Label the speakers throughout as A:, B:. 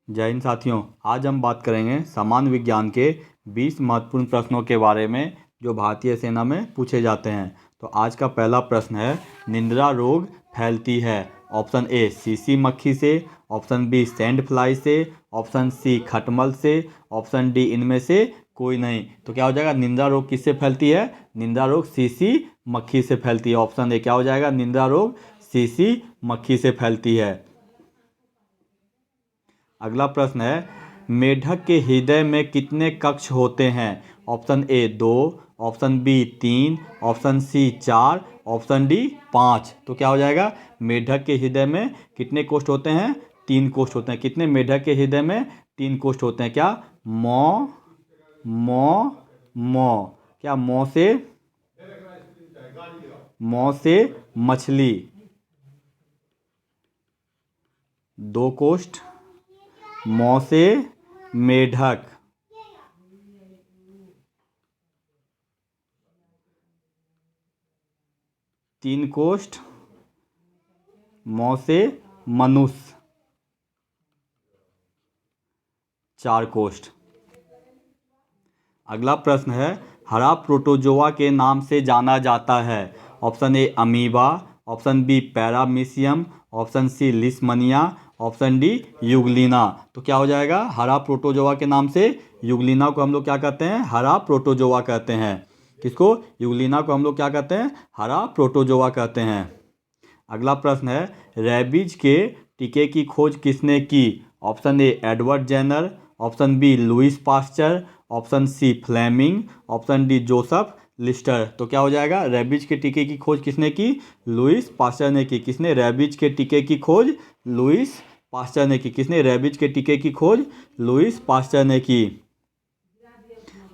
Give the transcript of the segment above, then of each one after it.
A: जय हिंद साथियों। आज हम बात करेंगे सामान्य विज्ञान के 20 महत्वपूर्ण प्रश्नों के बारे में जो भारतीय सेना में पूछे जाते हैं। तो आज का पहला प्रश्न है, निंद्रा रोग फैलती है? ऑप्शन ए सीसी मक्खी से, ऑप्शन बी सैंड फ्लाई से, ऑप्शन सी खटमल से, ऑप्शन डी इनमें से कोई नहीं। तो क्या हो जाएगा, निंद्रा रोग किससे फैलती है? निंद्रा रोग सीसी मक्खी से फैलती है। ऑप्शन ए क्या हो जाएगा, निंद्रा रोग सीसी मक्खी से फैलती है। अगला प्रश्न है, मेढक के हृदय में कितने कक्ष होते हैं? Option A 2, option B 3, option C 4, option D 5। तो क्या हो जाएगा, मेढक के हृदय में कितने कोष्ठ होते हैं? 3 कोष्ठ होते हैं। कितने? मेढक के हृदय में 3 कोष्ठ होते हैं। क्या? मौ मौ मौ क्या? मौ से मछली 2 कोष्ठ, मौ से मेढक 3 कोष्ठ, मौ से मनुष्य 4 कोष्ठ। अगला प्रश्न है, हरा प्रोटोजोआ के नाम से जाना जाता है? Option A amoeba, option B paramecium, option C leishmania, option D euglena. तो क्या हो जाएगा, हरा प्रोटोजोआ के नाम से यूग्लिना को हम लोग क्या कहते हैं? हरा प्रोटोजोआ कहते हैं। किसको? यूग्लिना को हम लोग क्या कहते हैं? हरा प्रोटोजोआ कहते हैं। अगला प्रश्न है, रेबीज के टीके की खोज किसने की? Option A Edward Jenner, option B Louis Pasteur, option C Fleming, option D Joseph Lister. तो क्या हो जाएगा, रेबीज के टीके की खोज किसने की? लुइस पास्चर ने की। किसने? रेबीज के टीके की खोज लुइस पास्चर ने की। किसने? रेबीज के टीके की खोज लुइस पास्चर ने की।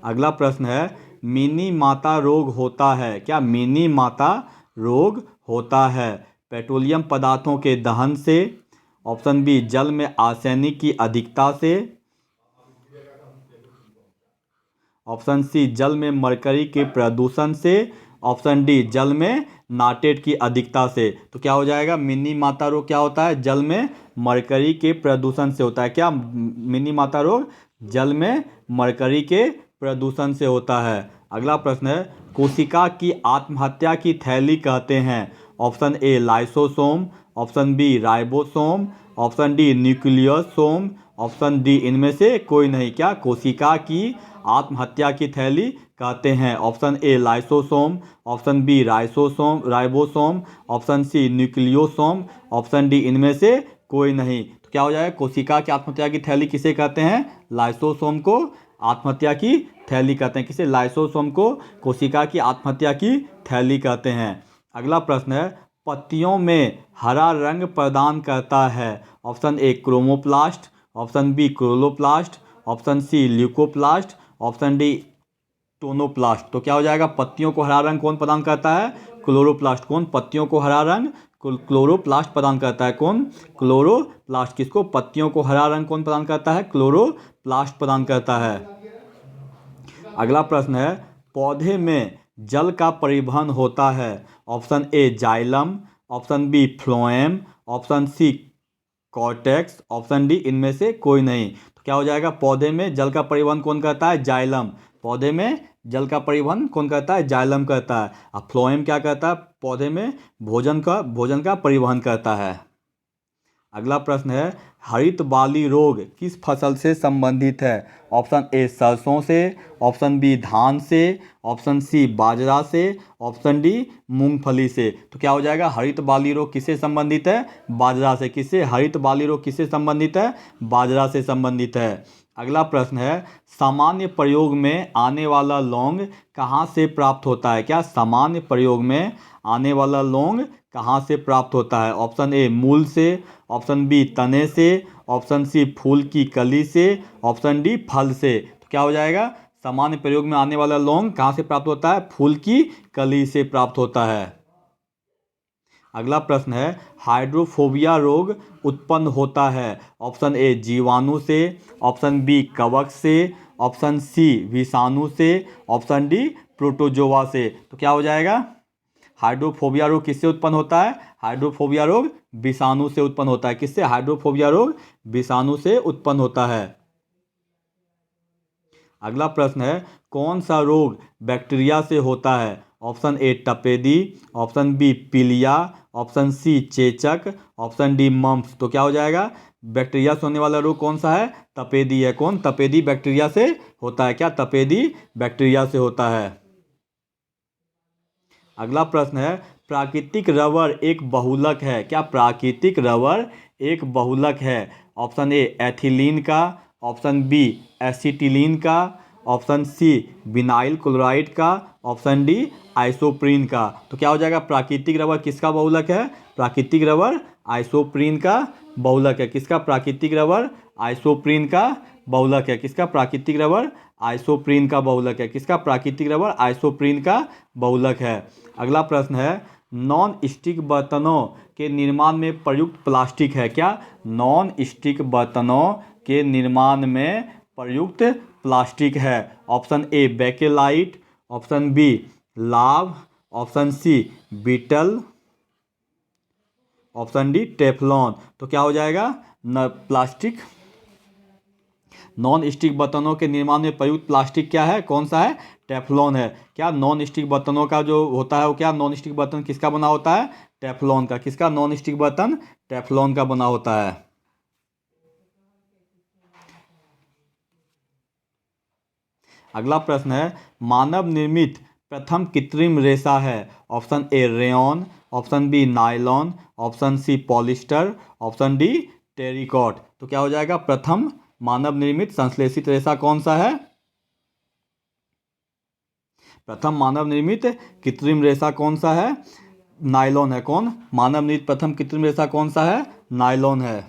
A: अगला प्रश्न है, मिनी माता रोग होता है? क्या मिनी माता रोग होता है? पेट्रोलियम पदार्थों के दहन से, ऑप्शन बी जल में आर्सेनिक की अधिकता से, ऑप्शन सी जल में मरकरी के प्रदूषण से, ऑप्शन डी जल में नाइट्रेट की अधिकता से। तो क्या हो जाएगा, मिनी माता रोग क्या होता है? जल में मरकरी के प्रदूषण से होता है। क्या? मिनी माता रोग जल में मरकरी के प्रदूषण से होता है। अगला प्रश्न है, कोशिका की आत्महत्या की थैली कहते हैं? Option A lysosome, option B ribosome, option D nucleosome, option D इनमें से कोई नहीं। क्या? कोशिका की आत्महत्या की थैली कहते हैं। Option A lysosome, option B ribosome, option C nucleosome, option D इनमें से कोई नहीं। तो क्या हो जाएगा, कोशिका की आत्महत्या की थैली किसे कहते हैं? लाइसोसोम को आत्महत्या की थैली कहते हैं। किसे? लाइसोसोम को कोशिका की आत्महत्या की थैली कहते हैं। अगला प्रश्न है, पत्तियों में हरा रंग प्रदान करता है? Option A chromoplast, option B chloroplast, option C leucoplast, option D tonoplast. तो क्या हो जाएगा, पत्तियों को हरा रंग कौन प्रदान करता है? क्लोरोप्लास्ट। कौन? पत्तियों को हरा रंग क्लोरोप्लास्ट प्रदान करता है। कौन? क्लोरोप्लास्ट। किसको? पत्तियों को हरा रंग कौन प्रदान करता है? क्लोरोप्लास्ट प्रदान करता है। अगला प्रश्न है, पौधे में जल का परिवहन होता है? Option A xylem, option B phloem, option C cortex, option D इनमें से कोई नहीं। तो क्या हो जाएगा, पौधे में जल का परिवहन कौन करता है? जाइलम। पौधे में जल का परिवहन कौन करता है? जाइलम करता है। अब फ्लोएम क्या करता है? पौधे में भोजन का परिवहन करता है। अगला प्रश्न है, हरित बाली रोग किस फसल से संबंधित है? ऑप्शन ए सरसों से, ऑप्शन बी धान से, ऑप्शन सी बाजरा से, ऑप्शन डी मूंगफली से। तो क्या हो जाएगा, हरित बाली रोग किससे संबंधित है? बाजरा से। किससे? हरित बाली रोग किससे संबंधित है? बाजरा से संबंधित है। अगला प्रश्न है, सामान्य प्रयोग में आने वाला लौंग कहाँ से प्राप्त होता है? क्या? सामान्य प्रयोग में आने वाला लौंग कहाँ से प्राप्त होता है? ऑप्शन ए मूल से, ऑप्शन बी तने से, ऑप्शन सी फूल की कली से, ऑप्शन डी फल से। तो क्या हो जाएगा, सामान्य प्रयोग में आने वाला लौंग कहाँ से प्राप्त होता है? फूल की कली से प्राप्त होता है। अगला प्रश्न है, हाइड्रोफोबिया रोग उत्पन्न होता है? ऑप्शन ए जीवाणु से, ऑप्शन बी कवक से, ऑप्शन सी विषाणु से, ऑप्शन डी प्रोटोजोआ से। तो क्या हो जाएगा, हाइड्रोफोबिया रोग किससे उत्पन्न होता है? हाइड्रोफोबिया रोग विषाणु से उत्पन्न होता है। किससे? हाइड्रोफोबिया रोग विषाणु से उत्पन्न होता है। अगला प्रश्न है, कौन सा रोग बैक्टीरिया से होता है? ऑप्शन ए तपेदी, ऑप्शन बी पीलिया, ऑप्शन सी चेचक, ऑप्शन डी मम्प्स। तो क्या हो जाएगा? बैक्टीरिया से होने वाला रोग कौन सा है? तपेदी है। कौन? तपेदी बैक्टीरिया से होता है। क्या? तपेदी बैक्टीरिया से होता है। अगला प्रश्न है, प्राकृतिक रबर एक बहुलक है। क्या? प्राकृतिक रबर एक बहुलक है। ऑप्शन ए एथिलीन का, ऑप्शन बी एसिटिलीन का, ऑप्शन सी विनाइल क्लोराइड का, ऑप्शन डी आइसोप्रीन का। तो क्या हो जाएगा? प्राकृतिक रबर किसका बहुलक है? प्राकृतिक रबर आइसोप्रीन का बहुलक है। किसका? प्राकृतिक रबर आइसोप्रीन का बहुलक है। किसका? प्राकृतिक रबर आइसोप्रीन का बहुलक है। किसका? प्राकृतिक रबर आइसोप्रीन का बहुलक है। अगला प्रश्न है, नॉन स्टिक बर्तनों के निर्माण में प्रयुक्त प्लास्टिक है। क्या? नॉन स्टिक बर्तनों के निर्माण में प्रयुक्त प्लास्टिक है। Option A Bakelite, option B लाव, option C beetle, option D Teflon. तो क्या हो जाएगा? प्लास्टिक नॉन स्टिक बर्तनों के निर्माण में प्रयुक्त प्लास्टिक क्या है? कौन सा है? टेफ्लॉन है। क्या? नॉन स्टिक बर्तनों का जो होता है वो क्या? नॉन स्टिक बर्तन किसका बना होता है? टेफ्लॉन का। किसका? नॉन स्टिक बर्तन टेफ्लॉन का बना होता है। अगला प्रश्न है, मानव निर्मित प्रथम कृत्रिम रेशा है। Option A rayon, option B nylon, option C polyester, option D terrycot. तो क्या हो जाएगा? प्रथम मानव निर्मित संश्लेषित रेशा कौन सा है? प्रथम मानव निर्मित कृत्रिम रेशा कौन सा है? नायलॉन है। कौन? मानव निर्मित प्रथम कृत्रिम रेशा कौन सा है? नायलॉन है।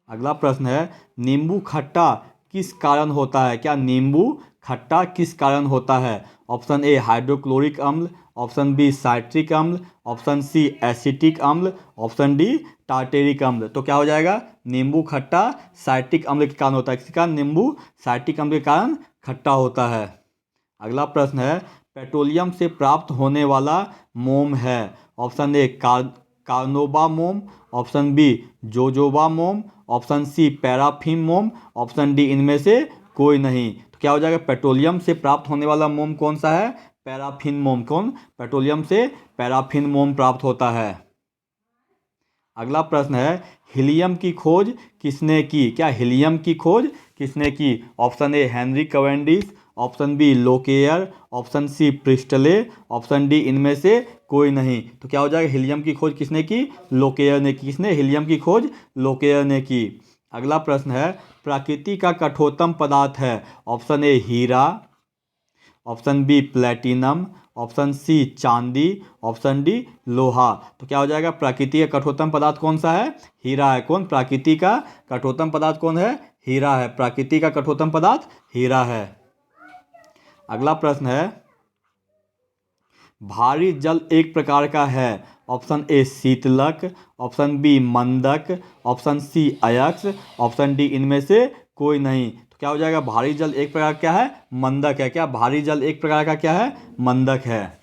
A: अगला प्रश्न है, नींबू खट्टा किस कारण होता है? क्या? नींबू खट्टा किस कारण होता है? ऑप्शन ए हाइड्रोक्लोरिक अम्ल, ऑप्शन बी साइट्रिक अम्ल, ऑप्शन सी एसिटिक अम्ल, ऑप्शन डी टार्टेरिक अम्ल। तो क्या हो जाएगा? नींबू खट्टा साइट्रिक अम्ल के कारण होता है। किसके कारण? नींबू साइट्रिक अम्ल के कारण खट्टा होता है। अगला प्रश्न है, पेट्रोलियम से प्राप्त होने वाला मोम है। ऑप्शन ए कार्नोबा मोम, ऑप्शन बी जोजोबा मोम, ऑप्शन सी पैराफिन मोम, ऑप्शन डी इनमें से कोई नहीं। तो क्या हो जाएगा? पेट्रोलियम से प्राप्त होने वाला मोम कौन सा है? पैराफिन मोम। कौन? पेट्रोलियम से पैराफिन मोम प्राप्त होता है। अगला प्रश्न है, हीलियम की खोज किसने की? क्या? हीलियम की खोज किसने की? Option A Henry Cavendish, option B Lavoisier, option C Priestley, option D इनमें से कोई नहीं। तो क्या हो जाएगा? हीलियम की खोज किसने की? लोकेयर ने की। किसने? हीलियम की खोज लोकेयर ने की। अगला प्रश्न है, प्रकृति का कठोरतम पदार्थ है। ऑप्शन ए हीरा, option B platinum, option C चांदी, ऑप्शन डी लोहा। तो क्या हो जाएगा? प्रकृति का कठोरतम पदार्थ कौन सा है? हीरा है। कौन? प्रकृति का कठोरतम पदार्थ कौन है? हीरा है। प्रकृति का कठोरतम पदार्थ हीरा है। अगला प्रश्न है, भारी जल एक प्रकार का है। ऑप्शन ए शीतलक, ऑप्शन बी मंदक, ऑप्शन सी अयस्क, ऑप्शन डी इनमें से कोई नहीं। तो क्या हो जाएगा? भारी जल एक प्रकार क्या है? मंदक है। क्या? भारी जल एक प्रकार का क्या है? मंदक है।